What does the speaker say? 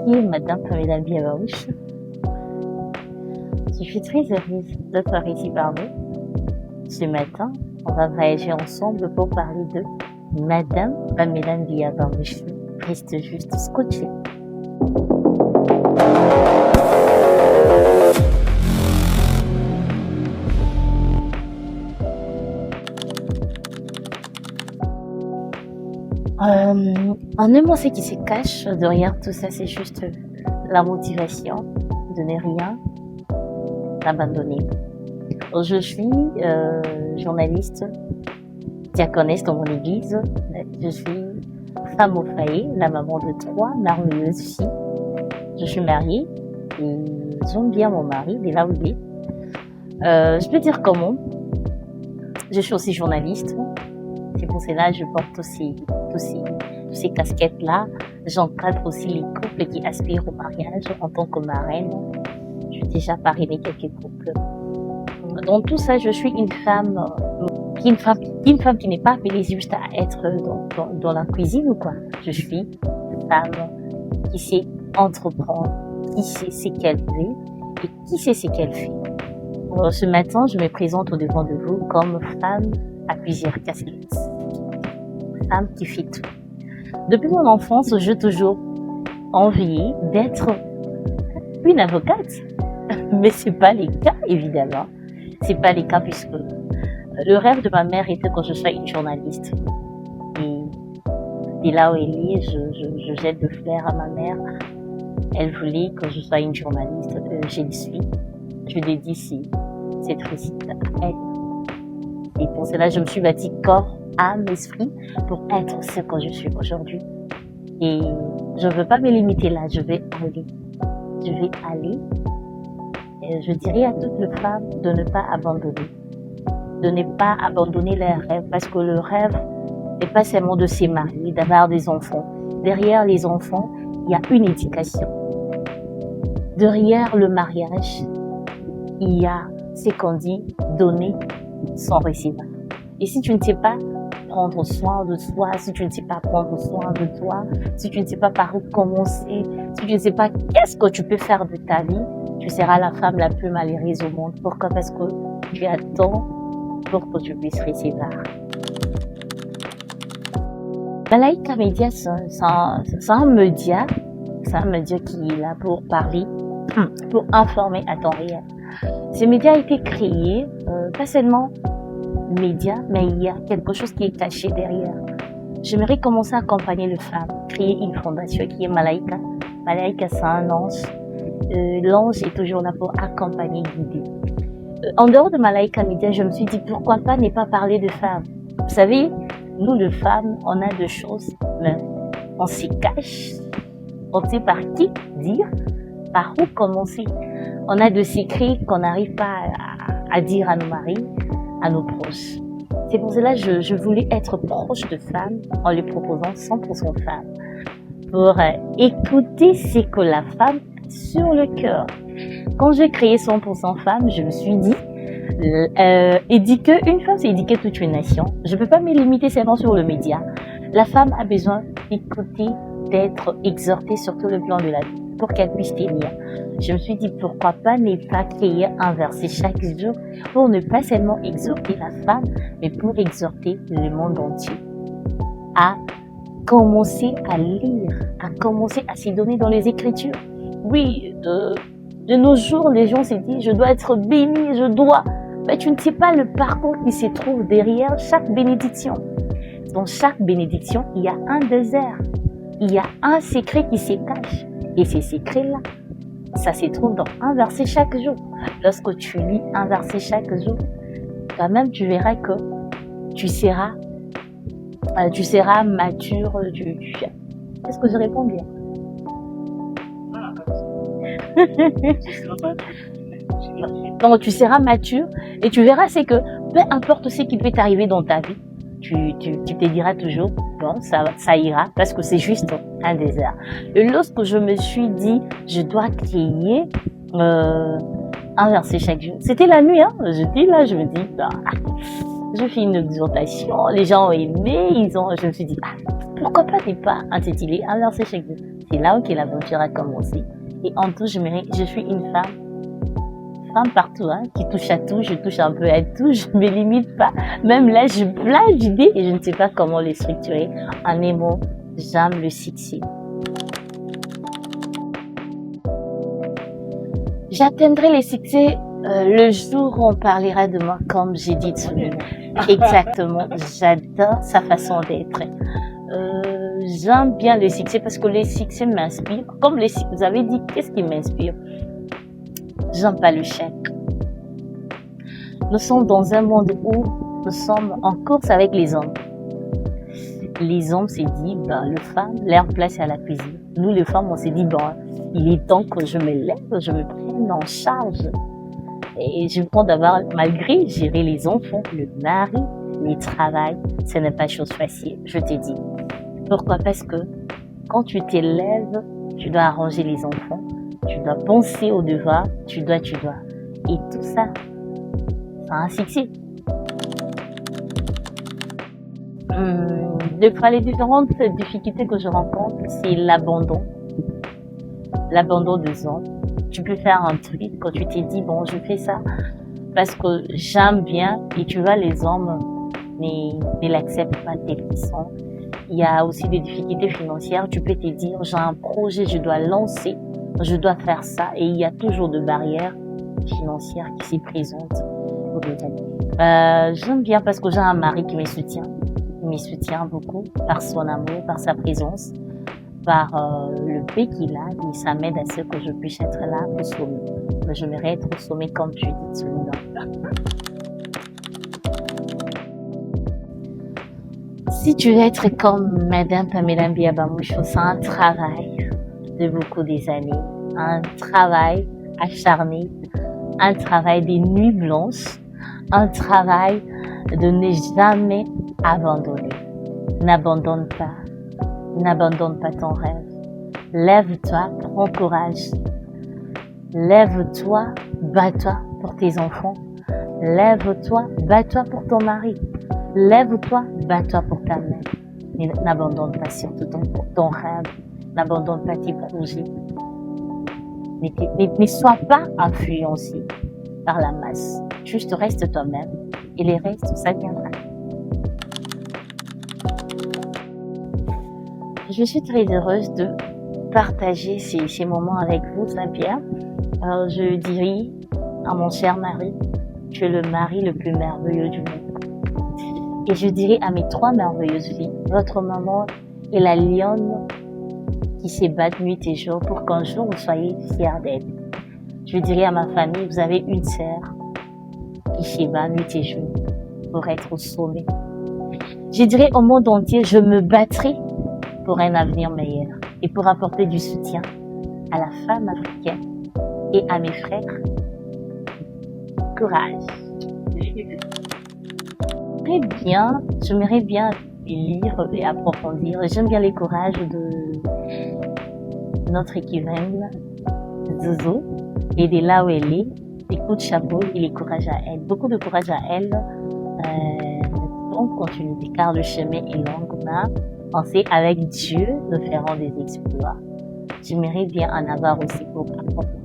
est Madame Pamela Biabarouche. Je suis très heureuse d'être ici parmi vous. Ce matin, on va voyager ensemble pour parler de Madame Pamela Biabarouche. Reste juste scotché. En un mot, ce qui se cache derrière tout ça, c'est juste la motivation de ne rien abandonner. Je suis journaliste, diaconesse dans mon église. Je suis femme au foyer, la maman de 3 merveilleuses filles. Je suis mariée et j'aime bien mon mari, il est là où il est. Je peux dire comment. Je suis aussi journaliste. C'est pour cela que je porte aussi ces casquettes-là. J'encadre aussi les couples qui aspirent au mariage en tant que marraine. J'ai déjà parrainé quelques couples. Dans tout ça, je suis une femme qui n'est pas appelée juste à être dans la cuisine ou quoi. Je suis une femme qui sait entreprendre, qui sait ce qu'elle veut et qui sait ce qu'elle fait. Ce matin, je me présente au devant de vous comme femme à plusieurs casquettes. Femme qui fait tout. Depuis mon enfance, j'ai toujours envie d'être une avocate. Mais c'est pas le cas, évidemment. C'est pas le cas puisque le rêve de ma mère était que je sois une journaliste. Et là où elle est, je jette de fleurs à ma mère. Elle voulait que je sois une journaliste. Je le suis. Je dédie cette réussite à elle. Et pour cela, je me suis bâtie corps, âme, esprit pour être ce que je suis aujourd'hui. Et je ne veux pas me limiter là, je vais aller. Je vais aller. Et je dirais à toutes les femmes de ne pas abandonner. De ne pas abandonner leurs rêves parce que le rêve n'est pas seulement de se marier, d'avoir des enfants. Derrière les enfants, il y a une éducation. Derrière le mariage, il y a ce qu'on dit donner sans recevoir. Et si tu ne sais pas prendre soin de toi, si tu ne sais pas prendre soin de toi, si tu ne sais pas par où commencer, si tu ne sais pas qu'est-ce que tu peux faire de ta vie, tu seras la femme la plus malheureuse au monde. Pourquoi? Parce que tu attends pour que tu puisses recevoir. Malaika Media, c'est un média qui est là pour parler, pour informer à temps réel. Ce média a été créé, pas seulement média, mais il y a quelque chose qui est caché derrière. J'aimerais commencer à accompagner les femmes, créer une fondation qui est Malaika. Malaika, c'est un ange. L'ange est toujours là pour accompagner, guider. En dehors de Malaika Media, je me suis dit pourquoi pas ne pas parler de femmes. Vous savez, nous les femmes, on a deux choses, mais on se cache, on sait par qui dire, par où commencer. On a des secrets qu'on n'arrive pas à dire à nos maris, à nos proches. C'est pour cela que je voulais être proche de femmes en les proposant 100% femmes. Pour écouter ce que la femme a sur le cœur. Quand j'ai créé 100% femmes, je me suis dit, éduquer une femme, c'est éduquer toute une nation. Je ne peux pas me limiter seulement sur le média. La femme a besoin d'écouter, d'être exhortée sur tout le plan de la vie pour qu'elle puisse tenir. Je me suis dit, pourquoi pas ne pas créer un verset chaque jour pour ne pas seulement exhorter la femme, mais pour exhorter le monde entier à commencer à lire, à commencer à s'y donner dans les Écritures. Oui, de nos jours, les gens se disent, je dois être béni, je dois. Mais tu ne sais pas le parcours qui se trouve derrière chaque bénédiction. Dans chaque bénédiction, il y a un désert. Il y a un secret qui se cache. Et ces secrets-là, ça se trouve dans un verset chaque jour. Lorsque tu lis un verset chaque jour, quand même, tu verras que tu seras mature. Est-ce que je réponds bien? Donc, tu seras mature et tu verras, c'est que peu importe ce qui peut t'arriver dans ta vie, tu te diras toujours, bon, ça ira, parce que c'est juste un désert. Et lorsque je me suis dit, je dois créer un verset chaque jour, c'était la nuit, hein, j'étais là, je me dis, je fais une exhortation, les gens ont aimé, je me suis dit, pourquoi pas ne pas intituler un verset chaque jour. C'est là où que l'aventure a commencé. Et en tout, je suis une femme partout, hein, qui touche à tout, je touche un peu à tout, je me limite pas. Même là, j'ai plein d'idées et je ne sais pas comment les structurer. En un mot, j'aime le succès. J'atteindrai les succès le jour où on parlera de moi comme j'ai dit tout le monde. Exactement, j'adore sa façon d'être. J'aime bien le succès parce que le succès m'inspire. Comme vous avez dit, qu'est-ce qui m'inspire? J'aime pas le chèque. Nous sommes dans un monde où nous sommes en course avec les hommes. Les hommes s'est dit, les femmes, leur place est à la cuisine. Nous, les femmes, on s'est dit, il est temps que je me lève, je me prenne en charge. Et je prends d'avoir, malgré gérer les enfants, le mari, le travail, ce n'est pas chose facile, je te dis. Pourquoi? Parce que quand tu t'élèves, tu dois arranger les enfants, tu dois penser au devoir, tu dois. Et tout ça, c'est un succès. Les différentes difficultés que je rencontre, c'est l'abandon. L'abandon des hommes. Tu peux faire un truc quand tu t'es dit, je fais ça parce que j'aime bien, et tu vois, les hommes ne l'acceptent pas tel qu'ils sont. Il y a aussi des difficultés financières. Tu peux te dire, j'ai un projet, je dois lancer, je dois faire ça, et il y a toujours de barrières financières qui s'y présentent. J'aime bien parce que j'ai un mari qui me soutient. Il me soutient beaucoup par son amour, par sa présence, par le paix qu'il a, et ça m'aide à ce que je puisse être là au sommet. J'aimerais être au sommet comme tu dis, Si tu veux être comme Madame Pamela Mbiaba Moucho, c'est un travail de beaucoup des années, un travail acharné, un travail des nuits blanches, un travail de ne jamais abandonner. N'abandonne pas ton rêve. Lève-toi, prends courage. Lève-toi, bats-toi pour tes enfants. Lève-toi, bats-toi pour ton mari. Lève-toi, bats-toi pour ta mère. Mais n'abandonne pas surtout ton rêve. N'abandonne pas tes projets. Ne sois pas influencé par la masse. Juste reste toi-même et les restes, ça viendra. Je suis très heureuse de partager ces moments avec vous, Saint-Pierre. Je dirais à mon cher mari, tu es le mari le plus merveilleux du monde. Et je dirais à mes 3 merveilleuses filles, votre maman est la lionne qui s'est battue nuit et jour pour qu'un jour vous soyez fiers d'elle. Je dirais à ma famille, vous avez une sœur qui s'est battue nuit et jour pour être au sommet. Je dirais au monde entier, je me battrai pour un avenir meilleur et pour apporter du soutien à la femme africaine et à mes frères. Courage. J'aimerais bien lire et approfondir. J'aime bien les courages de notre écrivaine Zozo, et de là où elle est. Écoute, chapeau et les courage à elle. Beaucoup de courage à elle. Donc, continuité, car le chemin est long. On sait, avec Dieu, nous ferons des exploits. J'aimerais bien en avoir aussi pour apporter